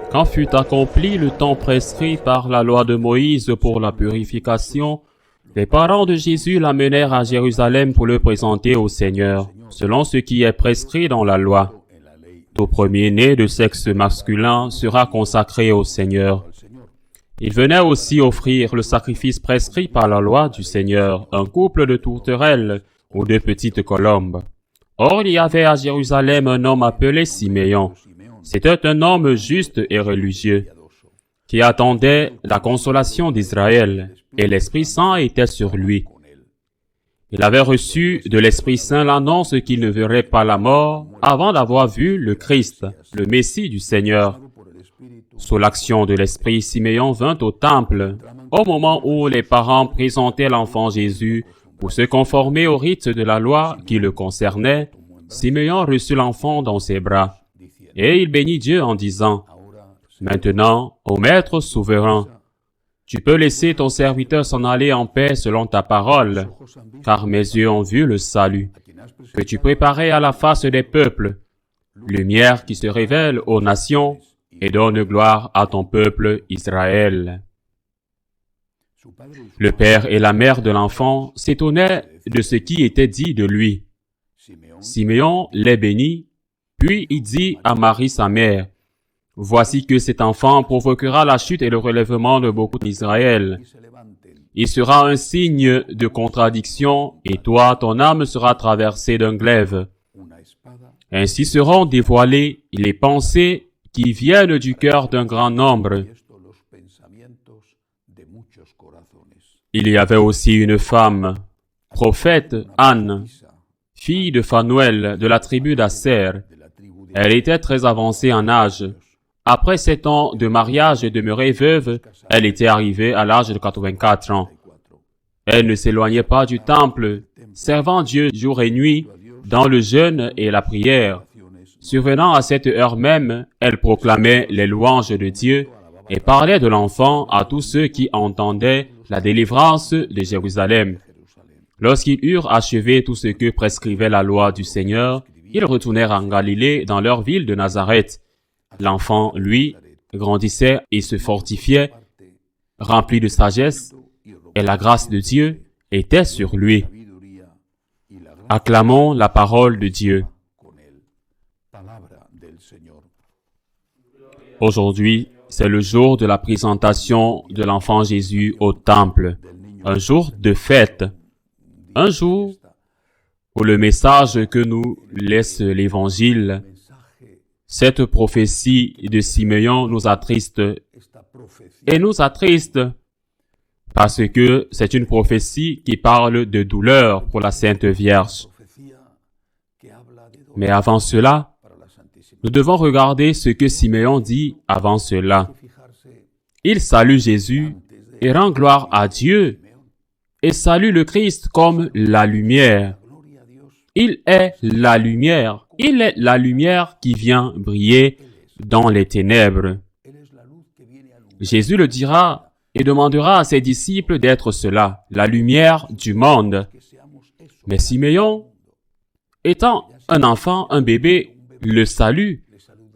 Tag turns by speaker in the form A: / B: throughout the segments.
A: Quand fut accompli le temps prescrit par la loi de Moïse pour la purification, les parents de Jésus l'amenèrent à Jérusalem pour le présenter au Seigneur, selon ce qui est prescrit dans la loi. Tout premier-né de sexe masculin sera consacré au Seigneur. Il venait aussi offrir le sacrifice prescrit par la loi du Seigneur, un couple de tourterelles ou de petites colombes. Or, il y avait à Jérusalem un homme appelé Siméon. C'était un homme juste et religieux, qui attendait la consolation d'Israël, et l'Esprit Saint était sur lui. Il avait reçu de l'Esprit Saint l'annonce qu'il ne verrait pas la mort avant d'avoir vu le Christ, le Messie du Seigneur. Sous l'action de l'Esprit, Siméon vint au temple, au moment où les parents présentaient l'enfant Jésus pour se conformer au rite de la loi qui le concernait. Siméon reçut l'enfant dans ses bras. Et il bénit Dieu en disant, « Maintenant, ô Maître souverain, tu peux laisser ton serviteur s'en aller en paix selon ta parole, car mes yeux ont vu le salut, que tu préparais à la face des peuples, lumière qui se révèle aux nations et donne gloire à ton peuple Israël. » Le père et la mère de l'enfant s'étonnaient de ce qui était dit de lui. Siméon les bénit. Puis il dit à Marie sa mère, « Voici que cet enfant provoquera la chute et le relèvement de beaucoup d'Israël. Il sera un signe de contradiction, et toi, ton âme sera traversée d'un glaive. Ainsi seront dévoilées les pensées qui viennent du cœur d'un grand nombre. » Il y avait aussi une femme, prophète Anne, fille de Phanuel de la tribu d'Asser. Elle était très avancée en âge. Après 7 ans de mariage et demeurée veuve, elle était arrivée à l'âge de 84 ans. Elle ne s'éloignait pas du temple, servant Dieu jour et nuit, dans le jeûne et la prière. Survenant à cette heure même, elle proclamait les louanges de Dieu et parlait de l'enfant à tous ceux qui entendaient la délivrance de Jérusalem. Lorsqu'ils eurent achevé tout ce que prescrivait la loi du Seigneur, ils retournèrent en Galilée dans leur ville de Nazareth. L'enfant, lui, grandissait et se fortifiait, rempli de sagesse, et la grâce de Dieu était sur lui. Acclamons la parole de Dieu. Aujourd'hui, c'est le jour de la présentation de l'enfant Jésus au temple, un jour de fête, un jour où le message que nous laisse l'Évangile, cette prophétie de Siméon nous attriste, et nous attriste parce que c'est une prophétie qui parle de douleur pour la Sainte Vierge. Mais avant cela, nous devons regarder ce que Siméon dit avant cela. Il salue Jésus et rend gloire à Dieu et salue le Christ comme la lumière. Il est la lumière. Il est la lumière qui vient briller dans les ténèbres. Jésus le dira et demandera à ses disciples d'être cela, la lumière du monde. Mais Siméon, étant un enfant, un bébé, le salue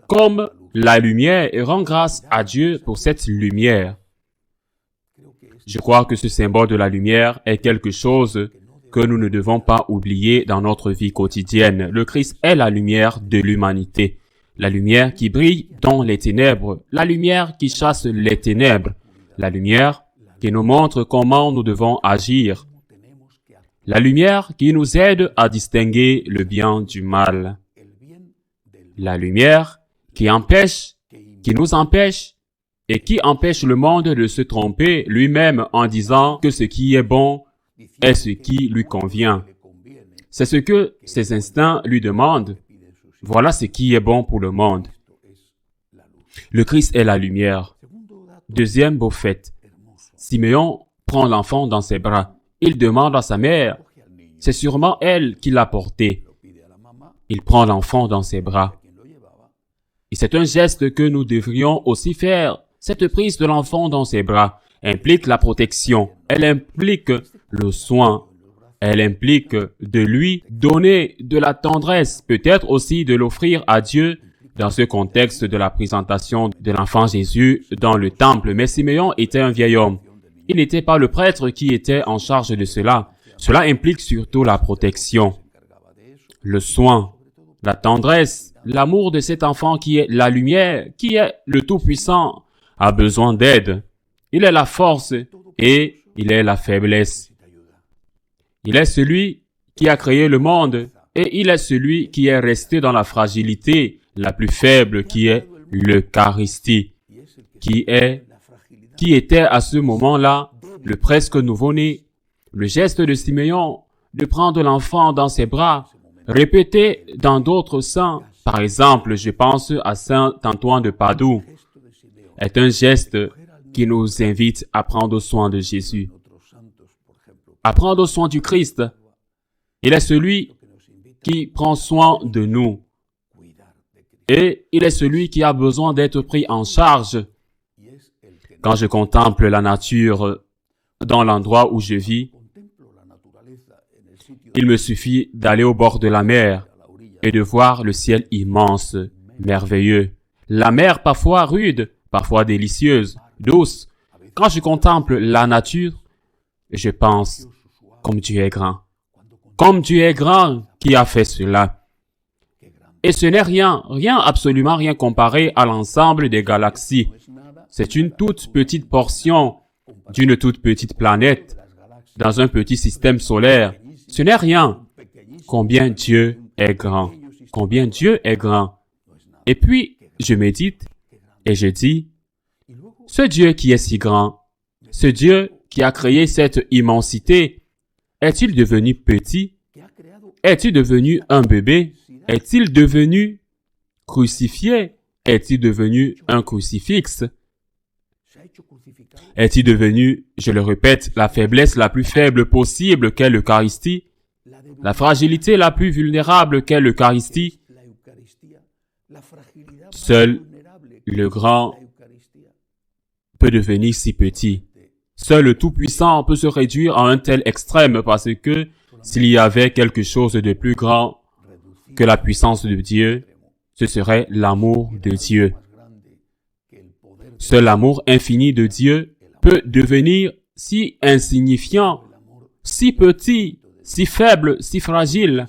A: comme la lumière et rend grâce à Dieu pour cette lumière. Je crois que ce symbole de la lumière est quelque chose que nous ne devons pas oublier dans notre vie quotidienne. Le Christ est la lumière de l'humanité, la lumière qui brille dans les ténèbres, la lumière qui chasse les ténèbres, la lumière qui nous montre comment nous devons agir, la lumière qui nous aide à distinguer le bien du mal, la lumière qui nous empêche et qui empêche le monde de se tromper lui-même en disant que ce qui est bon est ce qui lui convient. C'est ce que ses instincts lui demandent. Voilà ce qui est bon pour le monde. Le Christ est la lumière. Deuxième beau fait. Siméon prend l'enfant dans ses bras. Il demande à sa mère. C'est sûrement elle qui l'a porté. Il prend l'enfant dans ses bras. Et c'est un geste que nous devrions aussi faire. Cette prise de l'enfant dans ses bras implique la protection, elle implique le soin, elle implique de lui donner de la tendresse, peut-être aussi de l'offrir à Dieu dans ce contexte de la présentation de l'enfant Jésus dans le temple. Mais Siméon était un vieil homme. Il n'était pas le prêtre qui était en charge de cela. Cela implique surtout la protection, le soin, la tendresse, l'amour de cet enfant qui est la lumière, qui est le Tout-Puissant, a besoin d'aide. Il est la force et il est la faiblesse. Il est celui qui a créé le monde et il est celui qui est resté dans la fragilité la plus faible qui est l'Eucharistie, qui était à ce moment-là le presque nouveau-né. Le geste de Siméon de prendre l'enfant dans ses bras, répété dans d'autres saints, par exemple, je pense à saint Antoine de Padoue, est un geste qui nous invite à prendre soin de Jésus, à prendre soin du Christ. Il est celui qui prend soin de nous et il est celui qui a besoin d'être pris en charge. Quand je contemple la nature dans l'endroit où je vis, il me suffit d'aller au bord de la mer et de voir le ciel immense, merveilleux. La mer parfois rude, parfois délicieuse, douce. Quand je contemple la nature, je pense, comme Dieu est grand. Comme Dieu est grand qui a fait cela. Et ce n'est rien, absolument rien comparé à l'ensemble des galaxies. C'est une toute petite portion d'une toute petite planète dans un petit système solaire. Ce n'est rien. Combien Dieu est grand. Combien Dieu est grand. Et puis, je médite et je dis, ce Dieu qui est si grand, ce Dieu qui a créé cette immensité, est-il devenu petit? Est-il devenu un bébé? Est-il devenu crucifié? Est-il devenu un crucifix? Est-il devenu, je le répète, la faiblesse la plus faible possible qu'est l'Eucharistie? La fragilité la plus vulnérable qu'est l'Eucharistie? Seul le grand peut devenir si petit. Seul le Tout-Puissant peut se réduire à un tel extrême parce que s'il y avait quelque chose de plus grand que la puissance de Dieu, ce serait l'amour de Dieu. Seul l'amour infini de Dieu peut devenir si insignifiant, si petit, si faible, si fragile,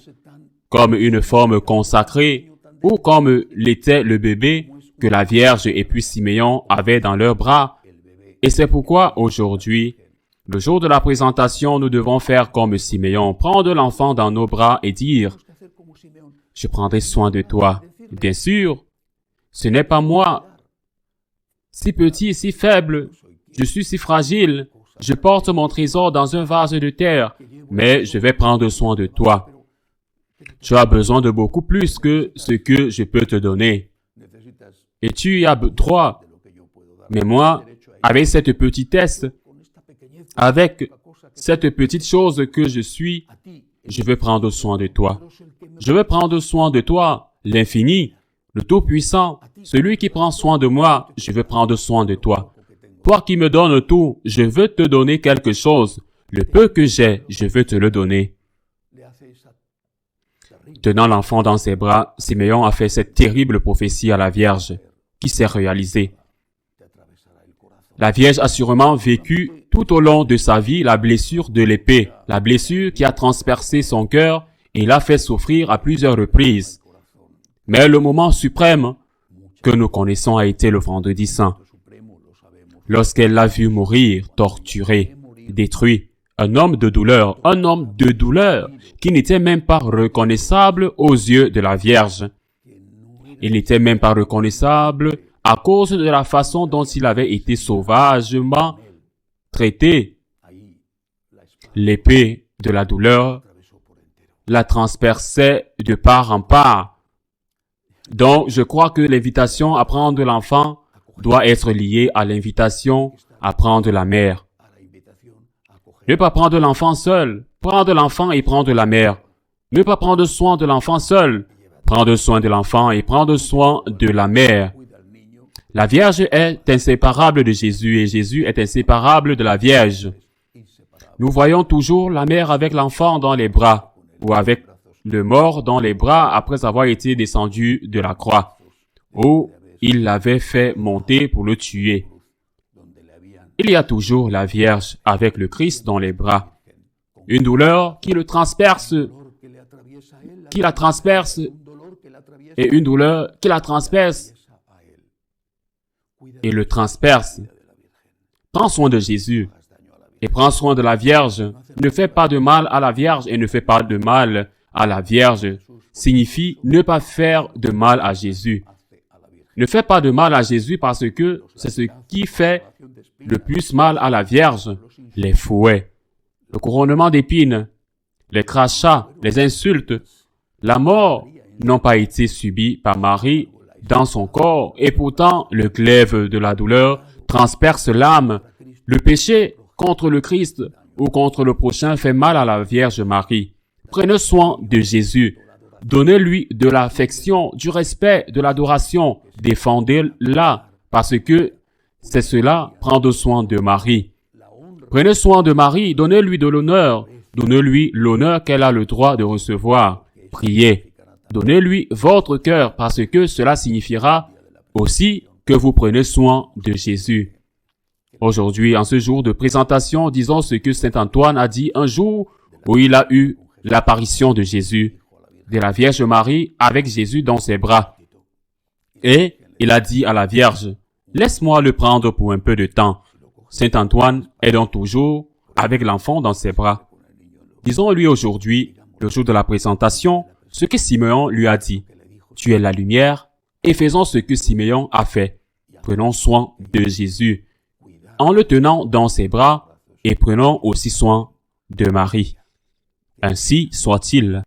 A: comme une forme consacrée ou comme l'était le bébé que la Vierge et puis Siméon avaient dans leurs bras. Et c'est pourquoi aujourd'hui, le jour de la présentation, nous devons faire comme Siméon, prendre l'enfant dans nos bras et dire « Je prendrai soin de toi. » Bien sûr, ce n'est pas moi, si petit, si faible, je suis si fragile, je porte mon trésor dans un vase de terre, mais je vais prendre soin de toi. Tu as besoin de beaucoup plus que ce que je peux te donner. Et tu y as droit. Mais moi, avec cette petitesse, avec cette petite chose que je suis, je vais prendre soin de toi. Je vais prendre soin de toi, l'infini, le Tout-Puissant, celui qui prend soin de moi, je veux prendre soin de toi. Toi qui me donnes tout, je veux te donner quelque chose. Le peu que j'ai, je veux te le donner. Tenant l'enfant dans ses bras, Siméon a fait cette terrible prophétie à la Vierge, qui s'est réalisée. La Vierge a sûrement vécu tout au long de sa vie la blessure de l'épée, la blessure qui a transpercé son cœur et l'a fait souffrir à plusieurs reprises. Mais le moment suprême que nous connaissons a été le Vendredi Saint, lorsqu'elle l'a vu mourir, torturé, détruit. Un homme de douleur qui n'était même pas reconnaissable aux yeux de la Vierge. Il n'était même pas reconnaissable à cause de la façon dont il avait été sauvagement traité. L'épée de la douleur la transperçait de part en part. Donc, je crois que l'invitation à prendre l'enfant doit être liée à l'invitation à prendre la mère. Ne pas prendre l'enfant seul, prendre l'enfant et prendre la mère. Ne pas prendre soin de l'enfant seul, prendre soin de l'enfant et prendre soin de la mère. La Vierge est inséparable de Jésus et Jésus est inséparable de la Vierge. Nous voyons toujours la mère avec l'enfant dans les bras ou avec le mort dans les bras après avoir été descendu de la croix, où il l'avait fait monter pour le tuer. Il y a toujours la Vierge avec le Christ dans les bras. Une douleur qui le transperce, qui la transperce, et une douleur qui la transperce et le transperce. Prends soin de Jésus et prends soin de la Vierge. Ne fais pas de mal à la Vierge et ne fais pas de mal à la Vierge. Signifie ne pas faire de mal à Jésus. Ne fais pas de mal à Jésus parce que c'est ce qui fait le plus mal à la Vierge. Les fouets, le couronnement d'épines, les crachats, les insultes, la mort n'ont pas été subis par Marie dans son corps et pourtant le glaive de la douleur transperce l'âme. Le péché contre le Christ ou contre le prochain fait mal à la Vierge Marie. Prenez soin de Jésus. Donnez-lui de l'affection, du respect, de l'adoration. Défendez-la parce que c'est cela, prendre soin de Marie. Prenez soin de Marie, donnez-lui de l'honneur. Donnez-lui l'honneur qu'elle a le droit de recevoir. Priez. Donnez-lui votre cœur parce que cela signifiera aussi que vous prenez soin de Jésus. Aujourd'hui, en ce jour de présentation, disons ce que saint Antoine a dit un jour où il a eu l'apparition de Jésus, de la Vierge Marie avec Jésus dans ses bras. Et il a dit à la Vierge, « Laisse-moi le prendre pour un peu de temps. » Saint Antoine est donc toujours avec l'enfant dans ses bras. Disons-lui aujourd'hui, le jour de la présentation, ce que Simeon lui a dit. Tu es la lumière, et faisons ce que Simeon a fait. Prenons soin de Jésus, en le tenant dans ses bras, et prenons aussi soin de Marie. Ainsi soit-il.